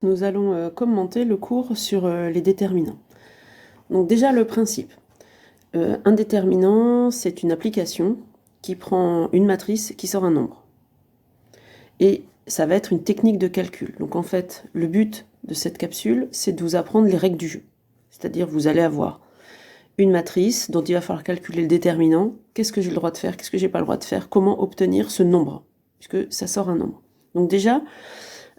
Nous allons commenter le cours sur les déterminants. Donc déjà le principe. Un déterminant, c'est une application qui prend une matrice qui sort un nombre. Et ça va être une technique de calcul. Donc en fait, le but de cette capsule, c'est de vous apprendre les règles du jeu. C'est-à-dire vous allez avoir une matrice dont il va falloir calculer le déterminant. Qu'est-ce que j'ai le droit de faire? Qu'est-ce que j'ai pas le droit de faire? Comment obtenir ce nombre? Puisque ça sort un nombre. Donc déjà,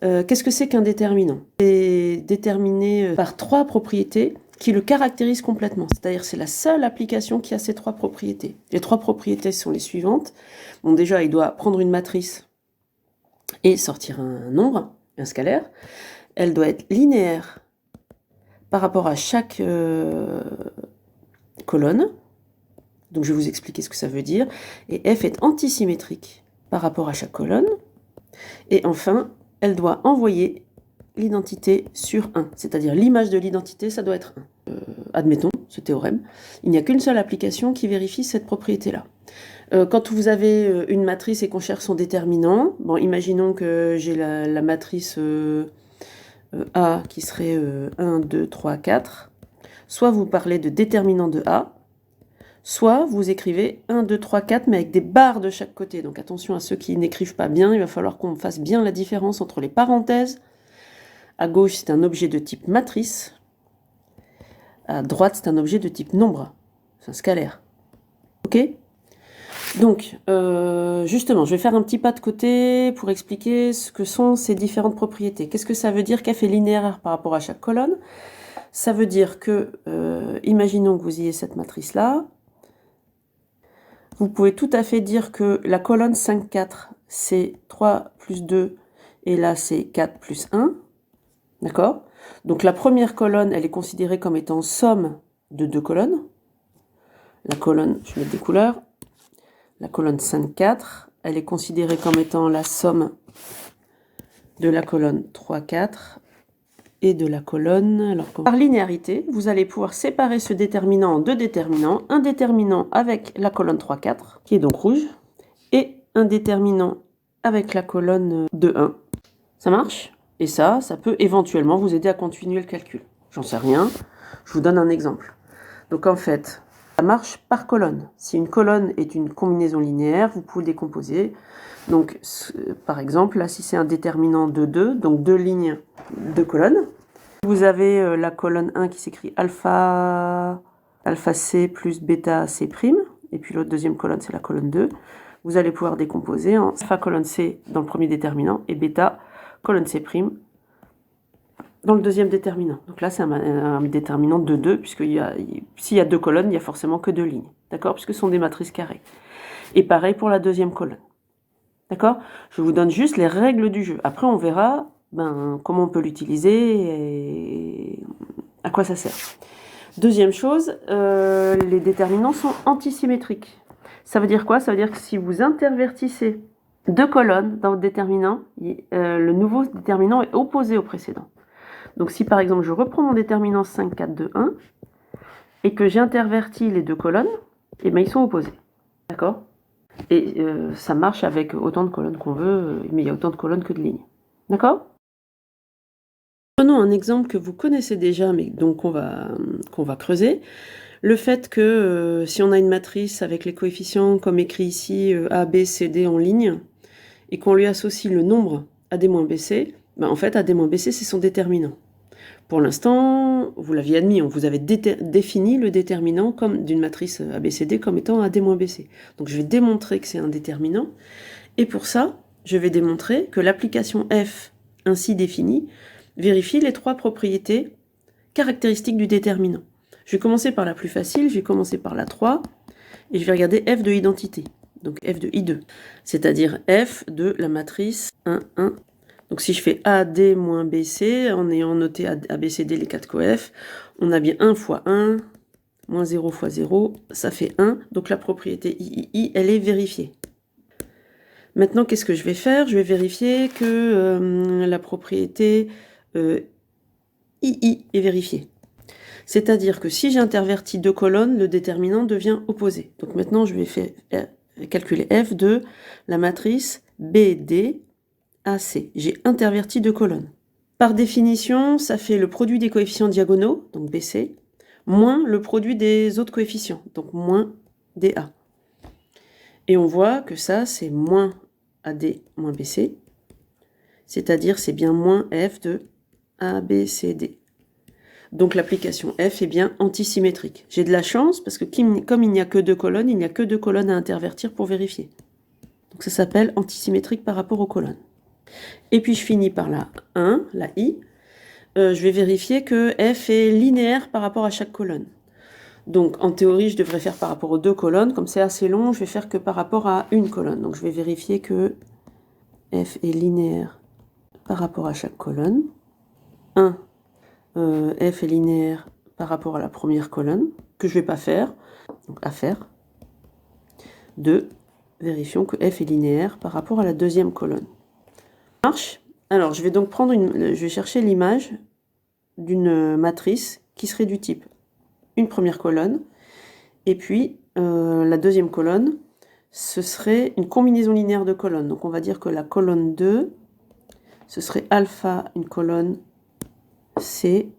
qu'est-ce que c'est qu'un déterminant? C'est déterminé par trois propriétés qui le caractérisent complètement. C'est-à-dire c'est la seule application qui a ces trois propriétés. Les trois propriétés sont les suivantes. Bon, déjà, il doit prendre une matrice et sortir un nombre, un scalaire. Elle doit être linéaire par rapport à chaque colonne. Donc je vais vous expliquer ce que ça veut dire. Et F est antisymétrique par rapport à chaque colonne. Et enfin, elle doit envoyer l'identité sur 1, c'est-à-dire l'image de l'identité, ça doit être 1. Admettons ce théorème, il n'y a qu'une seule application qui vérifie cette propriété-là. Quand vous avez une matrice et qu'on cherche son déterminant, bon, imaginons que j'ai la matrice A qui serait 1, 2, 3, 4, soit vous parlez de déterminant de A, soit vous écrivez 1, 2, 3, 4, mais avec des barres de chaque côté. Donc attention à ceux qui n'écrivent pas bien, il va falloir qu'on fasse bien la différence entre les parenthèses. À gauche, c'est un objet de type matrice. À droite, c'est un objet de type nombre. C'est un scalaire. Ok? Donc, justement, je vais faire un petit pas de côté pour expliquer ce que sont ces différentes propriétés. Qu'est-ce que ça veut dire qu'F est linéaire par rapport à chaque colonne? Ça veut dire que, imaginons que vous ayez cette matrice-là. Vous pouvez tout à fait dire que la colonne 5, 4, c'est 3 plus 2, et là, c'est 4 plus 1. D'accord? Donc la première colonne, elle est considérée comme étant somme de deux colonnes. La colonne, je vais mettre des couleurs. La colonne 5, 4, elle est considérée comme étant la somme de la colonne 3, 4 et de la colonne... Alors, par linéarité, vous allez pouvoir séparer ce déterminant en deux déterminants. Un déterminant avec la colonne 3, 4, qui est donc rouge, et un déterminant avec la colonne 2, 1. Ça marche? Et ça peut éventuellement vous aider à continuer le calcul. J'en sais rien, je vous donne un exemple. Donc en fait, ça marche par colonne. Si une colonne est une combinaison linéaire, vous pouvez décomposer. Donc par exemple, là si c'est un déterminant de 2, donc deux lignes, deux colonnes, vous avez la colonne 1 qui s'écrit alpha C plus bêta C', et puis l'autre deuxième colonne c'est la colonne 2. Vous allez pouvoir décomposer en alpha colonne C dans le premier déterminant et bêta colonne C' dans le deuxième déterminant. Donc là, c'est un déterminant de 2, puisque s'il y a deux colonnes, il n'y a forcément que deux lignes. D'accord? Puisque ce sont des matrices carrées. Et pareil pour la deuxième colonne. D'accord? Je vous donne juste les règles du jeu. Après, on verra comment on peut l'utiliser et à quoi ça sert. Deuxième chose, les déterminants sont antisymétriques. Ça veut dire quoi? Ça veut dire que si vous intervertissez deux colonnes dans votre déterminant, le nouveau déterminant est opposé au précédent. Donc si par exemple je reprends mon déterminant 5, 4, 2, 1 et que j'intervertis les deux colonnes, et ils sont opposés. D'accord? Et ça marche avec autant de colonnes qu'on veut, mais il y a autant de colonnes que de lignes. D'accord? Prenons un exemple que vous connaissez déjà, mais donc qu'on va creuser. Le fait que si on a une matrice avec les coefficients comme écrit ici, A, B, C, D en ligne, et qu'on lui associe le nombre AD-BC, en fait AD-BC c'est son déterminant. Pour l'instant, vous l'aviez admis, on vous avait défini le déterminant comme d'une matrice ABCD comme étant AD-BC. Donc je vais démontrer que c'est un déterminant, et pour ça, je vais démontrer que l'application F ainsi définie vérifie les trois propriétés caractéristiques du déterminant. Je vais commencer par la plus facile, je vais commencer par la 3, et je vais regarder F de identité, donc F de I2, c'est-à-dire F de la matrice 1, 1. Donc si je fais AD moins BC, en ayant noté ABCD les 4 coef, on a bien 1 fois 1, moins 0 fois 0, ça fait 1. Donc la propriété III, elle est vérifiée. Maintenant, qu'est-ce que je vais faire? Je vais vérifier que la propriété II est vérifiée. C'est-à-dire que si j'intervertis deux colonnes, le déterminant devient opposé. Donc maintenant, je vais calculer F de la matrice BD AC. J'ai interverti deux colonnes. Par définition, ça fait le produit des coefficients diagonaux, donc BC, moins le produit des autres coefficients, donc moins DA. Et on voit que ça, c'est moins AD moins BC, c'est-à-dire c'est bien moins F de ABCD. Donc l'application F est bien antisymétrique. J'ai de la chance parce que comme il n'y a que 2 colonnes, il n'y a que 2 colonnes à intervertir pour vérifier. Donc ça s'appelle antisymétrique par rapport aux colonnes. Et puis je finis par la 1, la I. Je vais vérifier que F est linéaire par rapport à chaque colonne. Donc en théorie, je devrais faire par rapport aux 2 colonnes. Comme c'est assez long, je vais faire que par rapport à une colonne. Donc je vais vérifier que F est linéaire par rapport à chaque colonne. 1. F est linéaire par rapport à la première colonne, que je ne vais pas faire, donc à faire. 2. Vérifions que F est linéaire par rapport à la deuxième colonne. Marche. Alors, je vais donc je vais chercher l'image d'une matrice qui serait du type une première colonne, et puis la deuxième colonne, ce serait une combinaison linéaire de colonnes. Donc, on va dire que la colonne 2, ce serait alpha, une colonne C,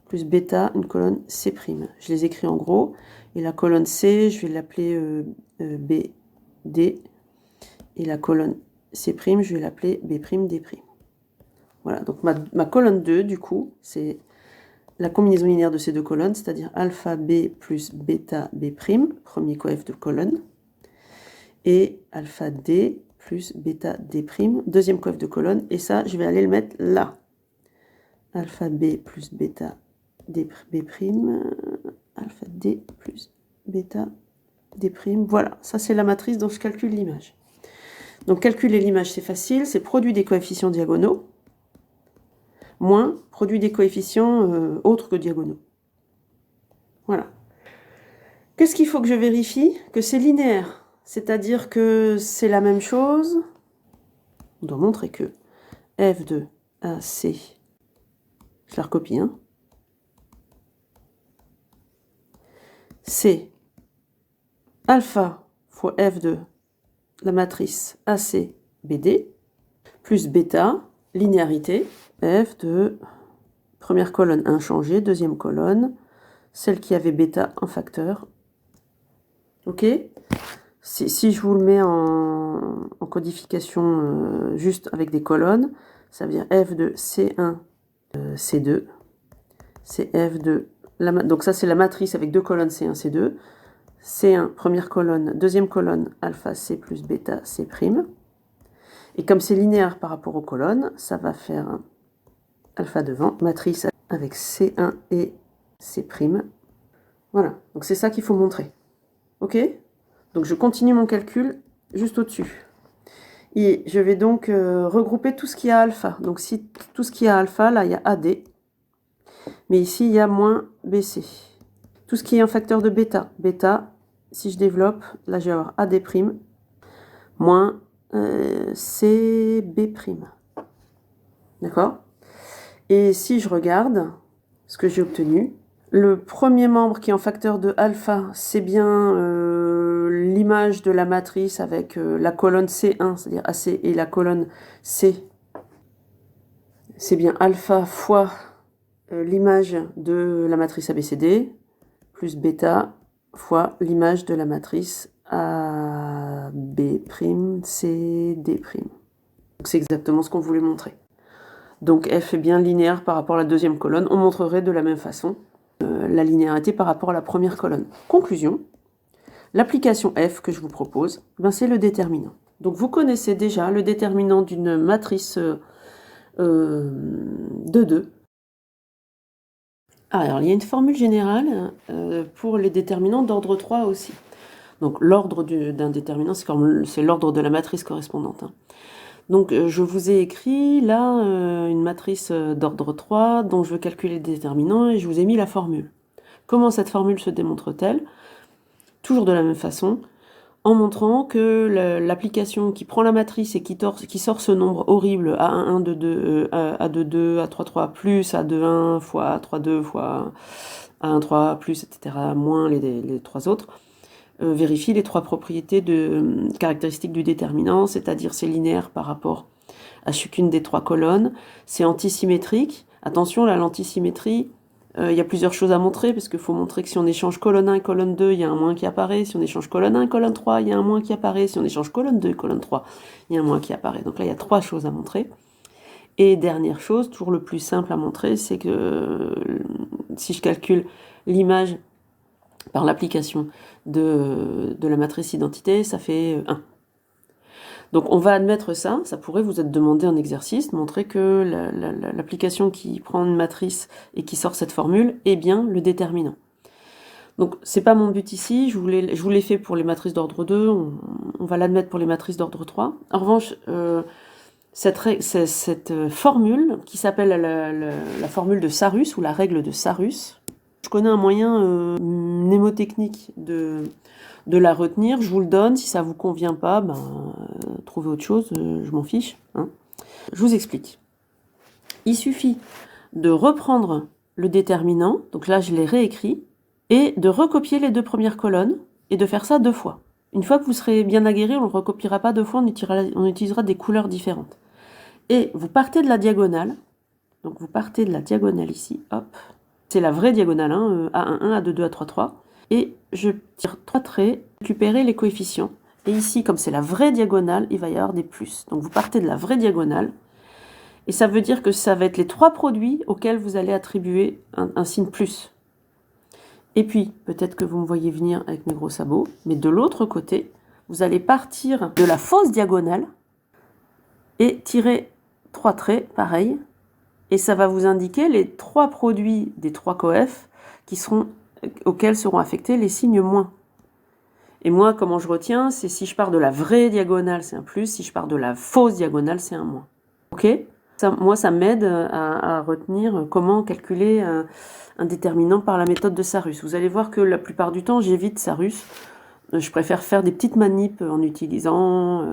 plus bêta, une colonne C'. Je les écris en gros. Et la colonne C, je vais l'appeler BD. Et la colonne C', je vais l'appeler B'D'. Voilà, donc ma colonne 2, du coup, c'est la combinaison linéaire de ces deux colonnes, c'est-à-dire alpha B plus bêta B', premier coef de colonne, et alpha D plus bêta D', deuxième coef de colonne. Et ça, je vais aller le mettre là. Alpha B plus bêta D', alpha D plus bêta D'. Voilà, ça c'est la matrice dont je calcule l'image. Donc calculer l'image, c'est facile, c'est produit des coefficients diagonaux, moins produit des coefficients autres que diagonaux. Voilà. Qu'est-ce qu'il faut que je vérifie? Que c'est linéaire, c'est-à-dire que c'est la même chose. On doit montrer que F de AC, je la recopie, hein. C'est alpha fois F de la matrice ACBD plus bêta, linéarité, F de première colonne inchangée, deuxième colonne, celle qui avait bêta en facteur. Ok? Si je vous le mets en codification juste avec des colonnes, ça veut dire F de C1, C2, c'est F de... donc ça c'est la matrice avec deux colonnes C1, C2, C1, première colonne, deuxième colonne, alpha C plus bêta C'. Et comme c'est linéaire par rapport aux colonnes, ça va faire alpha devant, matrice avec C1 et C'. Voilà, donc c'est ça qu'il faut montrer. Ok? Donc je continue mon calcul juste au-dessus. Et je vais donc regrouper tout ce qui a alpha. Donc si tout ce qui a alpha, là il y a AD. Mais ici il y a moins BC. Tout ce qui est un facteur de bêta. Bêta, si je développe, là je vais avoir AD' moins CB'. D'accord? Et si je regarde ce que j'ai obtenu, le premier membre qui est en facteur de alpha, c'est bien l'image de la matrice avec la colonne C1, c'est-à-dire AC, et la colonne C. C'est bien alpha fois l'image de la matrice ABCD, plus bêta fois l'image de la matrice AB'CD'. C'est exactement ce qu'on voulait montrer. Donc F est bien linéaire par rapport à la deuxième colonne. On montrerait de la même façon la linéarité par rapport à la première colonne. Conclusion, l'application F que je vous propose, ben c'est le déterminant. Donc vous connaissez déjà le déterminant d'une matrice de 2. Alors il y a une formule générale pour les déterminants d'ordre 3 aussi. Donc l'ordre d'un déterminant, c'est l'ordre de la matrice correspondante. Hein. Donc je vous ai écrit là une matrice d'ordre 3 dont je veux calculer le déterminant et je vous ai mis la formule. Comment cette formule se démontre-t-elle? Toujours de la même façon, en montrant que l'application qui prend la matrice et qui sort ce nombre horrible A11, 22, A22, A33 plus, A21 fois A32 fois A13 plus, etc., moins les trois autres, vérifie les trois propriétés caractéristiques du déterminant, c'est-à-dire c'est linéaire par rapport à chacune des 3 colonnes. C'est antisymétrique. Attention, là, l'antisymétrie, il y a plusieurs choses à montrer, parce qu'il faut montrer que si on échange colonne 1 et colonne 2, il y a un moins qui apparaît. Si on échange colonne 1 et colonne 3, il y a un moins qui apparaît. Si on échange colonne 2 et colonne 3, il y a un moins qui apparaît. Donc là, il y a 3 choses à montrer. Et dernière chose, toujours le plus simple à montrer, c'est que si je calcule l'image par l'application de la matrice identité, ça fait 1. Donc on va admettre ça, ça pourrait vous être demandé en exercice, montrer que l'application qui prend une matrice et qui sort cette formule est bien le déterminant. Donc c'est pas mon but ici, je vous l'ai fait pour les matrices d'ordre 2, on va l'admettre pour les matrices d'ordre 3. En revanche, cette formule qui s'appelle la formule de Sarus ou la règle de Sarus, je connais un moyen mnémotechnique de la retenir, je vous le donne, si ça vous convient pas, trouvez autre chose, je m'en fiche. Hein. Je vous explique. Il suffit de reprendre le déterminant, donc là je l'ai réécrit, et de recopier les 2 premières colonnes, et de faire ça 2 fois. Une fois que vous serez bien aguerri, on ne le recopiera pas 2 fois, on utilisera des couleurs différentes. Et vous partez de la diagonale, donc vous partez de la diagonale ici, hop, c'est la vraie diagonale, hein, A11, A22, A33, et je tire 3 traits, récupérer les coefficients, et ici, comme c'est la vraie diagonale, il va y avoir des plus. Donc vous partez de la vraie diagonale, et ça veut dire que ça va être les 3 produits auxquels vous allez attribuer un signe plus. Et puis, peut-être que vous me voyez venir avec mes gros sabots, mais de l'autre côté, vous allez partir de la fausse diagonale, et tirer 3 traits, pareil, et ça va vous indiquer les 3 produits des 3 coefs auxquels seront affectés les signes moins. Et moi, comment je retiens, c'est si je pars de la vraie diagonale, c'est un plus, si je pars de la fausse diagonale, c'est un moins. Ok ? Moi, ça m'aide à retenir comment calculer un déterminant par la méthode de Sarus. Vous allez voir que la plupart du temps, j'évite Sarus. Je préfère faire des petites manips en utilisant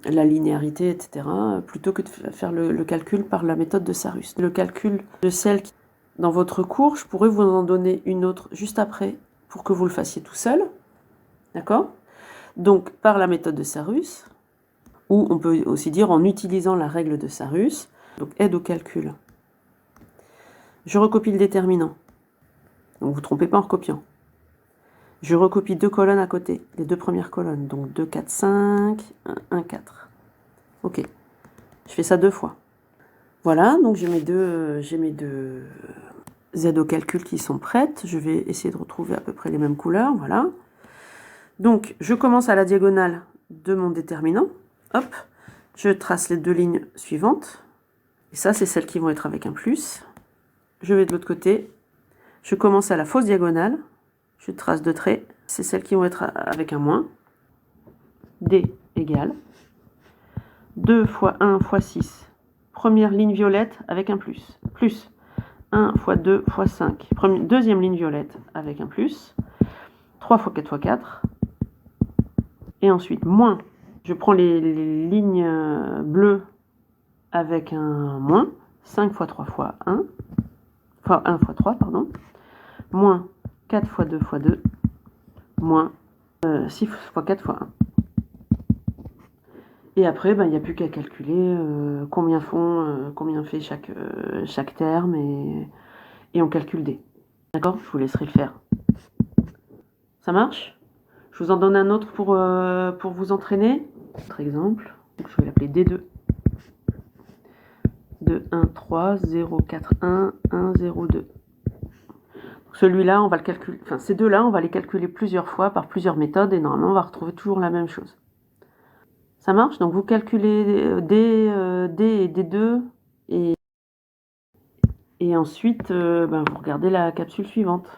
la linéarité, etc., plutôt que de faire le calcul par la méthode de Sarus. Le calcul de celle qui, dans votre cours, je pourrais vous en donner une autre juste après pour que vous le fassiez tout seul. D'accord ? Donc, par la méthode de Sarus, ou on peut aussi dire en utilisant la règle de Sarus, donc aide au calcul. Je recopie le déterminant. Donc, vous ne trompez pas en recopiant. Je recopie 2 colonnes à côté, les 2 premières colonnes. Donc 2, 4, 5, 1, 1, 4. Ok. Je fais ça 2 fois. Voilà, donc j'ai mes deux Z au calcul qui sont prêtes. Je vais essayer de retrouver à peu près les mêmes couleurs. Voilà. Donc, je commence à la diagonale de mon déterminant. Hop. Je trace les 2 lignes suivantes. Et ça, c'est celles qui vont être avec un plus. Je vais de l'autre côté. Je commence à la fausse diagonale. Je trace 2 traits, c'est celles qui vont être avec un moins. D égale 2 fois 1 fois 6. Première ligne violette avec un plus. Plus 1 fois 2 fois 5. Deuxième ligne violette avec un plus. 3 fois 4 fois 4. Et ensuite, moins. Je prends les lignes bleues avec un moins. 5 fois 3 fois 1. Enfin, 1 fois 3, pardon. Moins 4 fois 2 fois 2, moins 6 fois 4 fois 1. Et après, il n'y a plus qu'à calculer combien fait chaque terme, et on calcule D. D'accord ? Je vous laisserai le faire. Ça marche ? Je vous en donne un autre pour vous entraîner. Autre exemple, donc je vais l'appeler D2. 2, 1, 3, 0, 4, 1, 1, 0, 2. Celui-là, on va le calculer, enfin ces deux-là, on va les calculer plusieurs fois par plusieurs méthodes et normalement, on va retrouver toujours la même chose. Ça marche ? Donc vous calculez D et D2 et ensuite, vous regardez la capsule suivante.